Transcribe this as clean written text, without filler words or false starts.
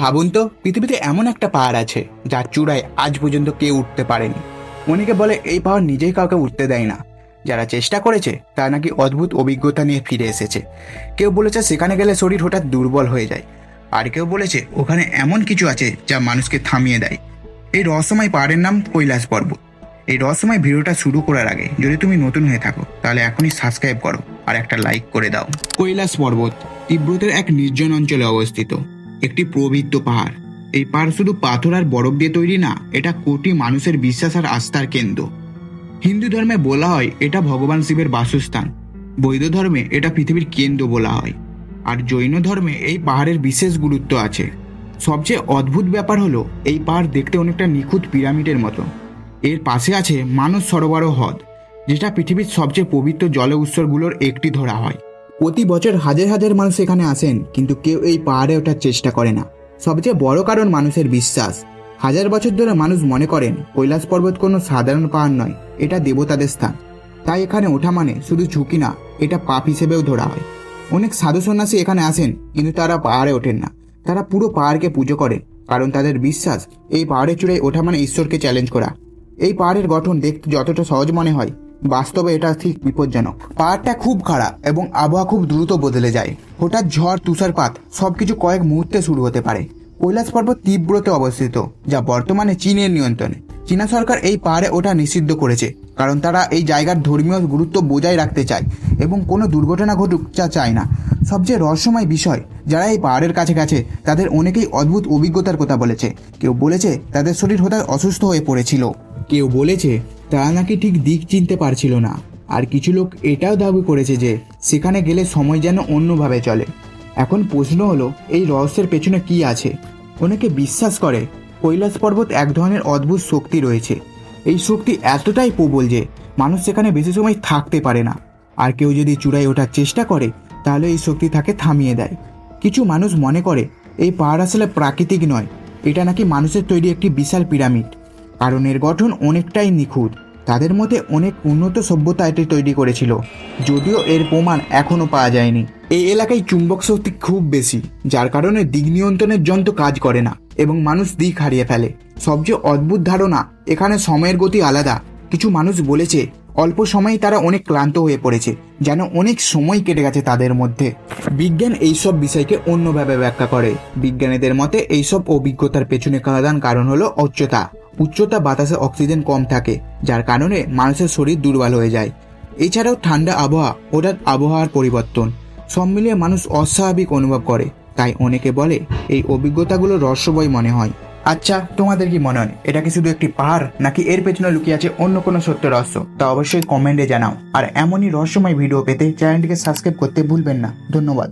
ভাবুন তো, পৃথিবীতে এমন একটা পাহাড় আছে যার চূড়ায় আজ পর্যন্ত কেউ উঠতে পারেনি। অনেকে বলে এই পাহাড় নিজেই কাউকে উঠতে দেয় না। যারা চেষ্টা করেছে তারা নাকি অদ্ভুত অভিজ্ঞতা নিয়ে ফিরে এসেছে। কেউ বলেছে সেখানে গেলে শরীর হঠাৎ দুর্বল হয়ে যায়, আর কেউ বলেছে ওখানে এমন কিছু আছে যা মানুষকে থামিয়ে দেয়। এই রহস্যময় পাহাড়ের নাম কৈলাস পর্বত। এই রহস্যময় ভিডিওটা শুরু করার আগে যদি তুমি নতুন হয়ে থাকো তাহলে এখনই সাবস্ক্রাইব করো আর একটা লাইক করে দাও। কৈলাস পর্বত তিব্বতের এক নির্জন অঞ্চলে অবস্থিত একটি পবিত্র পাহাড়। এই পাহাড় শুধু পাথর আর বরফ দিয়ে তৈরি না, এটা কোটি মানুষের বিশ্বাস আর আস্থার কেন্দ্র। হিন্দু ধর্মে বলা হয় এটা ভগবান শিবের বাসস্থান, বৌদ্ধ ধর্মে এটা পৃথিবীর কেন্দ্র বলা হয়, আর জৈন ধর্মে এই পাহাড়ের বিশেষ গুরুত্ব আছে। সবচেয়ে অদ্ভুত ব্যাপার হলো এই পাহাড় দেখতে অনেকটা নিখুঁত পিরামিডের মতো। এর পাশে আছে মানস সরোবর হ্রদ, যেটা পৃথিবীর সবচেয়ে পবিত্র জল উৎসগুলোর একটি ধরা হয়। প্রতি বছর হাজার হাজার মানুষ এখানে আসেন, কিন্তু কেউ এই পাহাড়ে ওঠার চেষ্টা করে না। সবচেয়ে বড় কারণ মানুষের বিশ্বাস। হাজার বছর ধরে মানুষ মনে করেন কৈলাস পর্বত কোনো সাধারণ পাহাড় নয়, এটা দেবতাদের স্থান। তাই এখানে ওঠা মানে শুধু ঝুঁকি না, এটা পাপ হিসেবেও ধরা হয়। অনেক সাধু সন্ন্যাসী এখানে আসেন, কিন্তু তারা পাহাড়ে ওঠেন না। তারা পুরো পাহাড়কে পুজো করে, কারণ তাদের বিশ্বাস এই পাহাড়ের চূড়ায় ওঠা মানে ঈশ্বরকে চ্যালেঞ্জ করা। এই পাহাড়ের গঠন দেখতে যতটা সহজ মনে হয়, বাস্তবে এটা ঠিক বিপজ্জনক। পাহাড়টা খুব খাড়া এবং আবহাওয়া খুব দ্রুত বদলে যায়। হঠাৎ ঝড়, তুষারপাত সবকিছু কয়েক মুহূর্তে শুরু হতে পারে। কৈলাস পর্বত তীব্রতে অবস্থিত, যা বর্তমানে চীনের নিয়ন্ত্রণে। চীনা সরকার এই পাহাড়ে ওঠা নিষিদ্ধ করেছে, কারণ তারা এই জায়গার ধর্মীয় গুরুত্ব বজায় রাখতে চায় এবং কোনো দুর্ঘটনা ঘটুক যা চায় না। সবচেয়ে রহস্যময় বিষয়, যারা এই পাহাড়ের কাছে গেছে তাদের অনেকেই অদ্ভুত অভিজ্ঞতার কথা বলেছে। কেউ বলেছে তাদের শরীর হঠাৎ অসুস্থ হয়ে পড়েছিল, কেউ বলেছে তারা নাকি ঠিক দিক চিনতে পারছিল না, আর কিছু লোক এটাও দাবি করেছে যে সেখানে গেলে সময় যেন অন্যভাবে চলে। এখন প্রশ্ন হলো, এই রহস্যের পেছনে কি আছে? অনেকে বিশ্বাস করে কৈলাস পর্বত এক ধরনের অদ্ভুত শক্তি রয়েছে। এই শক্তি এতটাই প্রবল যে মানুষ সেখানে বেশি সময় থাকতে পারে না, আর কেউ যদি চূড়ায় ওঠার চেষ্টা করে তাহলে এই শক্তি তাকে থামিয়ে দেয়। কিছু মানুষ মনে করে এই পাহাড় আসলে প্রাকৃতিক নয়, এটা নাকি মানুষের তৈরি একটি বিশাল পিরামিড, কারণ এর গঠন অনেকটাই নিখুঁত। তাদের মধ্যে অনেক উন্নত সভ্যতা এটি তৈরি করেছিল, যদিও এর প্রমাণ এখনও পাওয়া যায়নি। এই এলাকায় চুম্বক শক্তি খুব বেশি, যার কারণে দিক নিয়ন্ত্রণের যন্ত্র কাজ করে না এবং মানুষ দিক হারিয়ে ফেলে। সবচেয়ে অদ্ভুত ধারণা, এখানে সময়ের গতি আলাদা। কিছু মানুষ বলেছে অল্প সময়েই তারা অনেক ক্লান্ত হয়ে পড়েছে, যেন অনেক সময় কেটে গেছে তাদের মধ্যে। বিজ্ঞান এইসব বিষয়কে অন্যভাবে ব্যাখ্যা করে। বিজ্ঞানীদের মতে এইসব অভিজ্ঞতার পেছনে প্রধান কারণ হলো উচ্চতা বাতাসে অক্সিজেন কম থাকে, যার কারণে মানুষের শরীর দুর্বল হয়ে যায়। এছাড়াও ঠান্ডা আবহাওয়া, হঠাৎ আবহাওয়ার পরিবর্তন, সব মিলিয়ে মানুষ অস্বাভাবিক অনুভব করে। তাই অনেকে বলে এই অভিজ্ঞতাগুলো রহস্যময় মনে হয়। আচ্ছা, তোমাদের কি মনে হয় এটা কি শুধু একটি পাহাড়, নাকি এর পেছনে লুকিয়ে আছে অন্য কোনো সত্য রহস্য? তা অবশ্যই কমেন্টে জানাও। আর এমনই রহস্যময় ভিডিও পেতে চ্যানেলটিকে সাবস্ক্রাইব করতে ভুলবেন না। ধন্যবাদ।